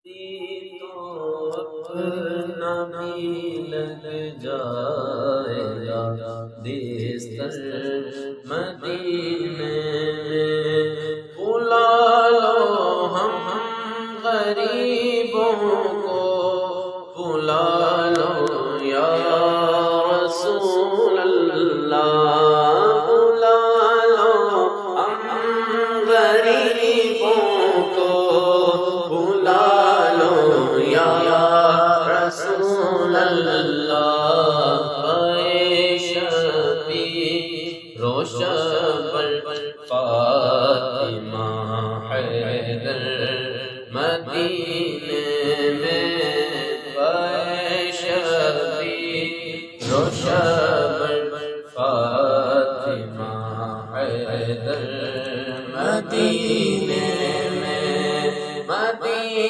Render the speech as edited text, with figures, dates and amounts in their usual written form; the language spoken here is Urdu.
تو اپنا بھی لگ جائے گا دیستر مدینے میں، بلا لو ہم غریبوں کو، بلا لو یا رسول اللہ، بلا لو ہم غریبوں کو، بلا لو یا رسول اللہ، اے شفیع روشن فاطمہ حیدر مدینے میں، اے شفیع روشن فاطمہ حیدر مدینے